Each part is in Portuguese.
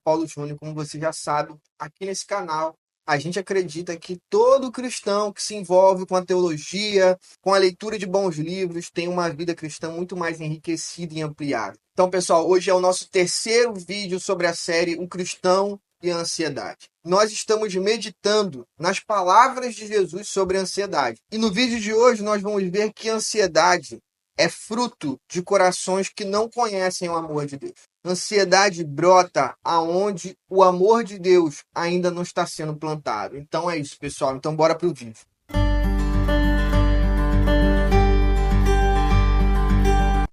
Paulo Júnior, como você já sabe, aqui nesse canal a gente acredita que todo cristão que se envolve com a teologia, com a leitura de bons livros, tem uma vida cristã muito mais enriquecida e ampliada. Então, pessoal, hoje é o nosso terceiro vídeo sobre a série O Cristão e a Ansiedade. Nós estamos meditando nas palavras de Jesus sobre a ansiedade. E no vídeo de hoje nós vamos ver que a ansiedade é fruto de corações que não conhecem o amor de Deus. Ansiedade brota aonde o amor de Deus ainda não está sendo plantado. Então é isso, pessoal. Então bora pro vídeo.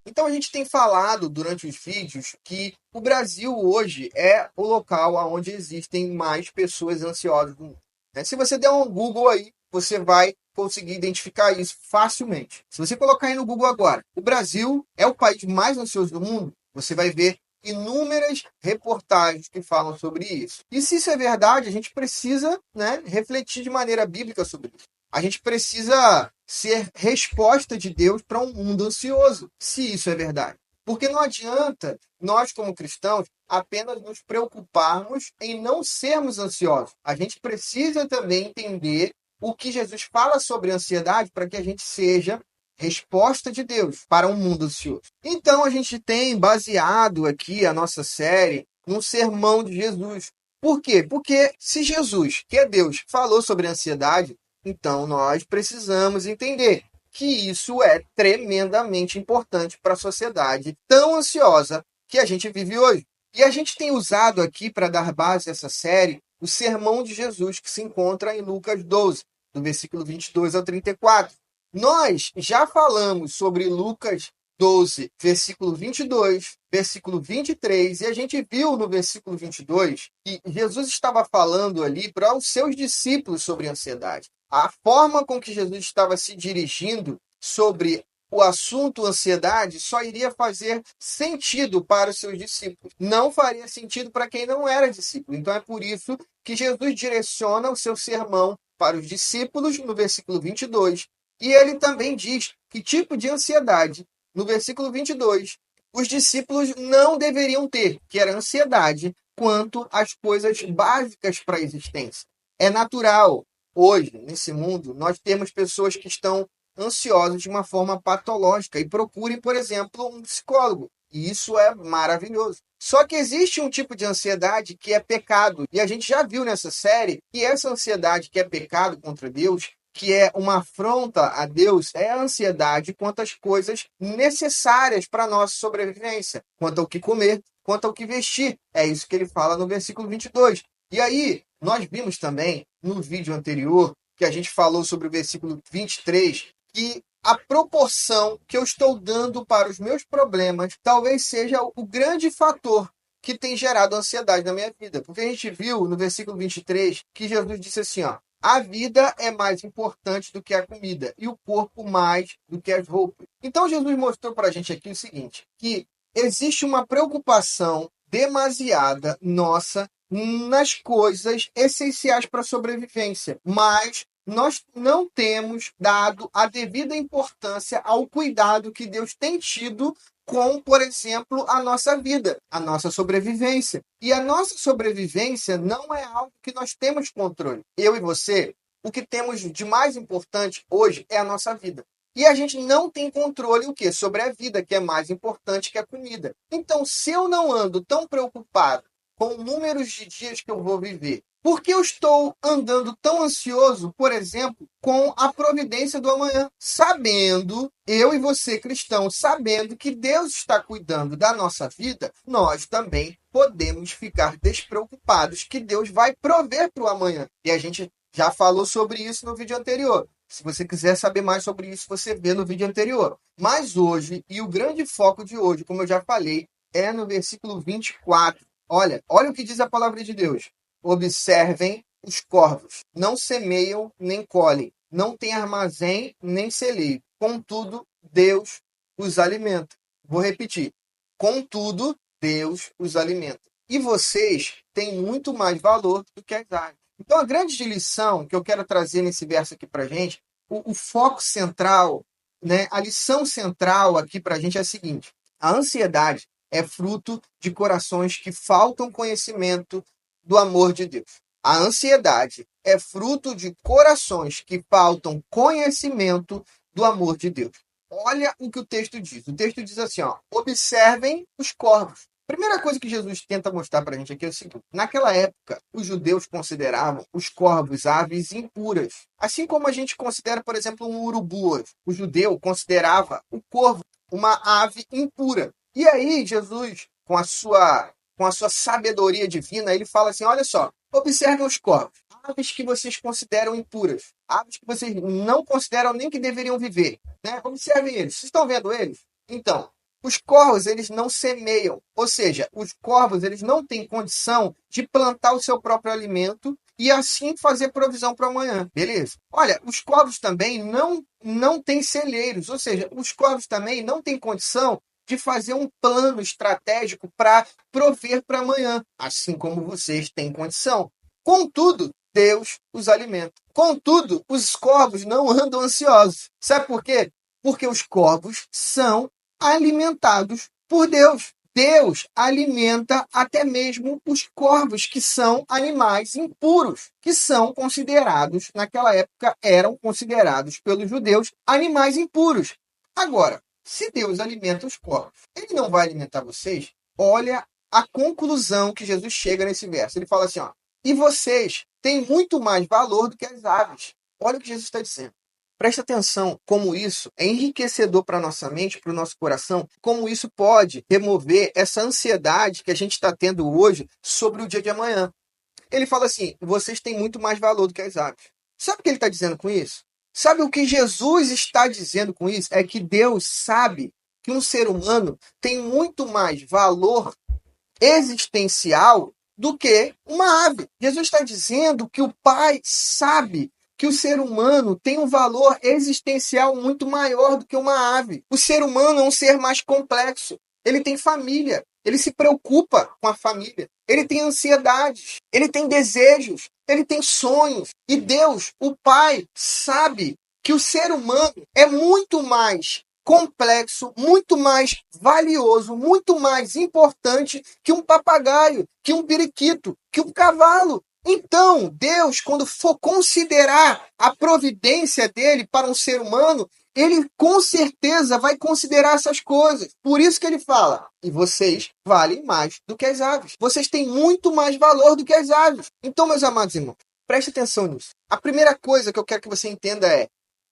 Então a gente tem falado durante os vídeos que o Brasil hoje é o local onde existem mais pessoas ansiosas do mundo. Se você der um Google aí, você vai conseguir identificar isso facilmente. Se você colocar aí no Google agora, o Brasil é o país mais ansioso do mundo, você vai ver inúmeras reportagens que falam sobre isso. E se isso é verdade, a gente precisa, refletir de maneira bíblica sobre isso. A gente precisa ser resposta de Deus para um mundo ansioso, se isso é verdade. Porque não adianta nós, como cristãos, apenas nos preocuparmos em não sermos ansiosos. A gente precisa também entender o que Jesus fala sobre ansiedade para que a gente seja resposta de Deus para um mundo ansioso. Então a gente tem baseado aqui a nossa série num sermão de Jesus. Por quê? Porque se Jesus, que é Deus, falou sobre ansiedade, então nós precisamos entender que isso é tremendamente importante para a sociedade tão ansiosa que a gente vive hoje. E a gente tem usado aqui para dar base a essa série o sermão de Jesus que se encontra em Lucas 12, do versículo 22 ao 34. Nós já falamos sobre Lucas 12, versículo 22, versículo 23, e a gente viu no versículo 22 que Jesus estava falando ali para os seus discípulos sobre ansiedade. A forma com que Jesus estava se dirigindo sobre o assunto ansiedade só iria fazer sentido para os seus discípulos. Não faria sentido para quem não era discípulo. Então é por isso que Jesus direciona o seu sermão para os discípulos no versículo 22. E ele também diz que tipo de ansiedade, no versículo 22, os discípulos não deveriam ter, que era ansiedade quanto às coisas básicas para a existência. É natural, hoje, nesse mundo, nós temos pessoas que estão ansiosas de uma forma patológica e procurem, por exemplo, um psicólogo. E isso é maravilhoso. Só que existe um tipo de ansiedade que é pecado. E a gente já viu nessa série que essa ansiedade que é pecado contra Deus, que é uma afronta a Deus, é a ansiedade quanto às coisas necessárias para a nossa sobrevivência. Quanto ao que comer, quanto ao que vestir. É isso que ele fala no versículo 22. E aí, nós vimos também, no vídeo anterior, que a gente falou sobre o versículo 23, que a proporção que eu estou dando para os meus problemas talvez seja o grande fator que tem gerado ansiedade na minha vida. Porque a gente viu no versículo 23 que Jesus disse assim, a vida é mais importante do que a comida e o corpo mais do que as roupas. Então Jesus mostrou para a gente aqui o seguinte, que existe uma preocupação demasiada nossa nas coisas essenciais para a sobrevivência, mas nós não temos dado a devida importância ao cuidado que Deus tem tido com, por exemplo, a nossa vida, a nossa sobrevivência. E a nossa sobrevivência não é algo que nós temos controle. Eu e você, o que temos de mais importante hoje é a nossa vida. E a gente não tem controle o quê? Sobre a vida, que é mais importante que a comida. Então, se eu não ando tão preocupado com números de dias que eu vou viver, por que eu estou andando tão ansioso, por exemplo, com a providência do amanhã? Sabendo, eu e você cristão, sabendo que Deus está cuidando da nossa vida, nós também podemos ficar despreocupados que Deus vai prover para o amanhã. E a gente já falou sobre isso no vídeo anterior. Se você quiser saber mais sobre isso, você vê no vídeo anterior. Mas hoje, e o grande foco de hoje, como eu já falei, é no versículo 24. Olha o que diz a palavra de Deus. Observem os corvos, não semeiam nem colhem, não têm armazém nem celeiro. Contudo, Deus os alimenta. Vou repetir. Contudo, Deus os alimenta. E vocês têm muito mais valor do que as aves. Então, a grande lição que eu quero trazer nesse verso aqui para a gente, o foco central, a lição central aqui para a gente é a seguinte. A ansiedade é fruto de corações que faltam conhecimento do amor de Deus. A ansiedade é fruto de corações que faltam conhecimento do amor de Deus. Olha o que o texto diz. O texto diz assim, ó, observem os corvos. Primeira coisa que Jesus tenta mostrar para a gente aqui é o seguinte: naquela época, os judeus consideravam os corvos aves impuras. Assim como a gente considera, por exemplo, um urubu. O judeu considerava o corvo uma ave impura. E aí, Jesus, com a sua sabedoria divina, ele fala assim: olha só, observem os corvos, aves que vocês consideram impuras, aves que vocês não consideram nem que deveriam viver. Né? Observem eles. Vocês estão vendo eles? Então, os corvos, eles não semeiam, ou seja, os corvos, eles não têm condição de plantar o seu próprio alimento e assim fazer provisão para amanhã, beleza? Olha, os corvos também não têm celeiros, ou seja, os corvos também não têm condição de fazer um plano estratégico para prover para amanhã, assim como vocês têm condição. Contudo, Deus os alimenta. Contudo, os corvos não andam ansiosos. Sabe por quê? Porque os corvos são alimentados por Deus. Deus alimenta até mesmo os corvos, que são animais impuros, que são considerados, naquela época, eram considerados pelos judeus animais impuros. Agora, se Deus alimenta os corvos, ele não vai alimentar vocês? Olha a conclusão que Jesus chega nesse verso. Ele fala assim, ó, e vocês têm muito mais valor do que as aves. Olha o que Jesus está dizendo. Presta atenção como isso é enriquecedor para a nossa mente, para o nosso coração, como isso pode remover essa ansiedade que a gente está tendo hoje sobre o dia de amanhã. Ele fala assim, vocês têm muito mais valor do que as aves. Sabe o que ele está dizendo com isso? Sabe o que Jesus está dizendo com isso? É que Deus sabe que um ser humano tem muito mais valor existencial do que uma ave. Jesus está dizendo que o Pai sabe que o ser humano tem um valor existencial muito maior do que uma ave. O ser humano é um ser mais complexo. Ele tem família. Ele se preocupa com a família. Ele tem ansiedades. Ele tem desejos. Ele tem sonhos. E Deus, o Pai, sabe que o ser humano é muito mais complexo, muito mais valioso, muito mais importante que um papagaio, que um periquito, que um cavalo. Então, Deus, quando for considerar a providência dele para um ser humano, ele com certeza vai considerar essas coisas. Por isso que ele fala, e vocês valem mais do que as aves. Vocês têm muito mais valor do que as aves. Então, meus amados irmãos, preste atenção nisso. A primeira coisa que eu quero que você entenda é: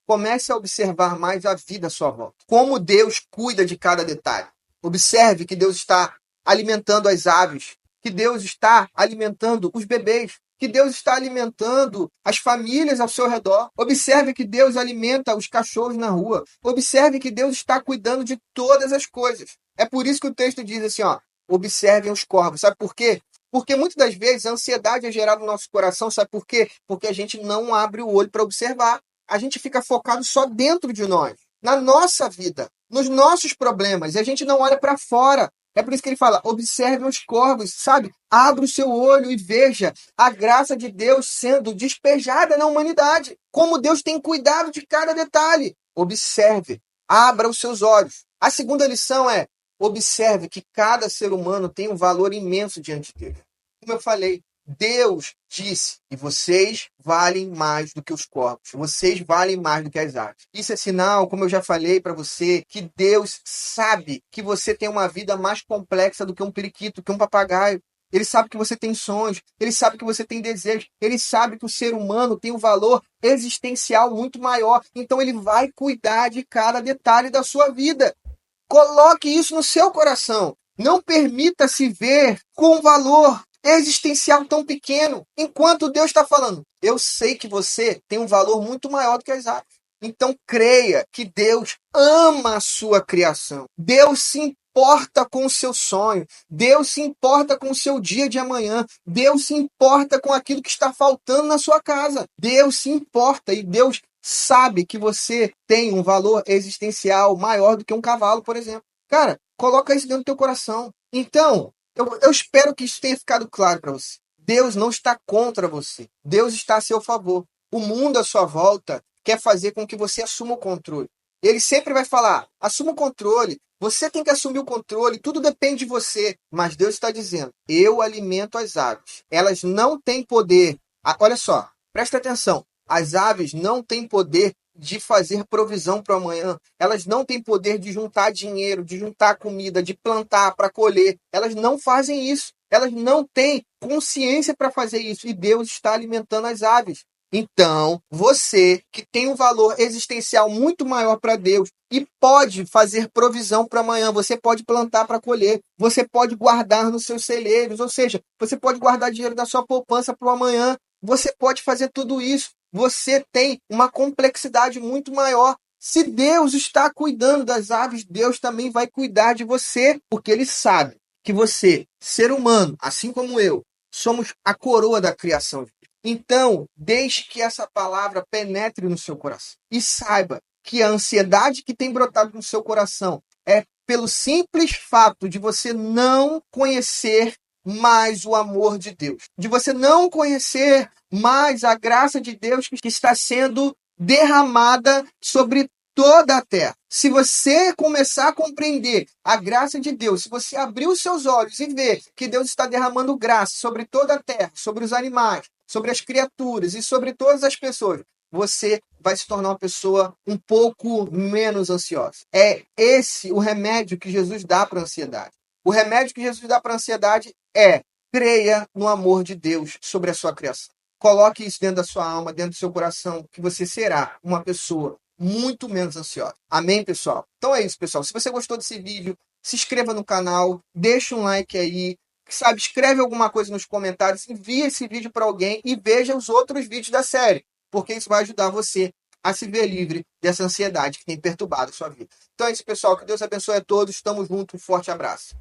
comece a observar mais a vida à sua volta. Como Deus cuida de cada detalhe. Observe que Deus está alimentando as aves, que Deus está alimentando os bebês, que Deus está alimentando as famílias ao seu redor. Observe que Deus alimenta os cachorros na rua. Observe que Deus está cuidando de todas as coisas. É por isso que o texto diz assim, ó, observem os corvos. Sabe por quê? Porque muitas das vezes a ansiedade é gerada no nosso coração. Sabe por quê? Porque a gente não abre o olho para observar. A gente fica focado só dentro de nós, na nossa vida, nos nossos problemas, e a gente não olha para fora. É por isso que ele fala, observe os corvos, sabe? Abra o seu olho e veja a graça de Deus sendo despejada na humanidade. Como Deus tem cuidado de cada detalhe. Observe, abra os seus olhos. A segunda lição é, observe que cada ser humano tem um valor imenso diante de Deus. Como eu falei, Deus disse, e vocês valem mais do que os corvos, vocês valem mais do que as aves. Isso é sinal, como eu já falei para você, que Deus sabe que você tem uma vida mais complexa do que um periquito, que um papagaio. Ele sabe que você tem sonhos, ele sabe que você tem desejos, ele sabe que o ser humano tem um valor existencial muito maior, então ele vai cuidar de cada detalhe da sua vida. Coloque isso no seu coração. Não permita se ver com valor existencial tão pequeno, enquanto Deus está falando, eu sei que você tem um valor muito maior do que as aves. Então creia que Deus ama a sua criação. Deus se importa com o seu sonho. Deus se importa com o seu dia de amanhã. Deus se importa com aquilo que está faltando na sua casa. Deus se importa e Deus sabe que você tem um valor existencial maior do que um cavalo, por exemplo. Cara, coloca isso dentro do teu coração. Então, eu espero que isso tenha ficado claro para você. Deus não está contra você. Deus está a seu favor. O mundo à sua volta quer fazer com que você assuma o controle. Ele sempre vai falar, assuma o controle, Você tem que assumir o controle, tudo depende de você. Mas Deus está dizendo: eu alimento as aves. Elas não têm poder. Olha só, presta atenção. As aves não têm poder de fazer provisão para amanhã. Elas não têm poder de juntar dinheiro, de juntar comida, de plantar para colher. Elas não fazem isso. Elas não têm consciência para fazer isso. E Deus está alimentando as aves. Então, você que tem um valor existencial muito maior para Deus e pode fazer provisão para amanhã, você pode plantar para colher, você pode guardar nos seus celeiros, ou seja, você pode guardar dinheiro da sua poupança para o amanhã, você pode fazer tudo isso. Você tem uma complexidade muito maior. Se Deus está cuidando das aves, Deus também vai cuidar de você, porque Ele sabe que você, ser humano, assim como eu, somos a coroa da criação. Então, deixe que essa palavra penetre no seu coração e saiba que a ansiedade que tem brotado no seu coração é pelo simples fato de você não conhecer mais o amor de Deus, de você não conhecer mais a graça de Deus que está sendo derramada sobre toda a terra. Se você começar a compreender a graça de Deus, se você abrir os seus olhos e ver que Deus está derramando graça sobre toda a terra, sobre os animais, sobre as criaturas e sobre todas as pessoas, você vai se tornar uma pessoa um pouco menos ansiosa. É esse o remédio que Jesus dá para a ansiedade. O remédio que Jesus dá para a ansiedade é: creia no amor de Deus sobre a sua criação. Coloque isso dentro da sua alma, dentro do seu coração, que você será uma pessoa muito menos ansiosa. Amém, pessoal? Então é isso, pessoal. Se você gostou desse vídeo, se inscreva no canal, deixa um like aí, sabe, escreve alguma coisa nos comentários, envia esse vídeo para alguém e veja os outros vídeos da série, porque isso vai ajudar você a se ver livre dessa ansiedade que tem perturbado a sua vida. Então é isso, pessoal. Que Deus abençoe a todos. Tamo junto. Um forte abraço.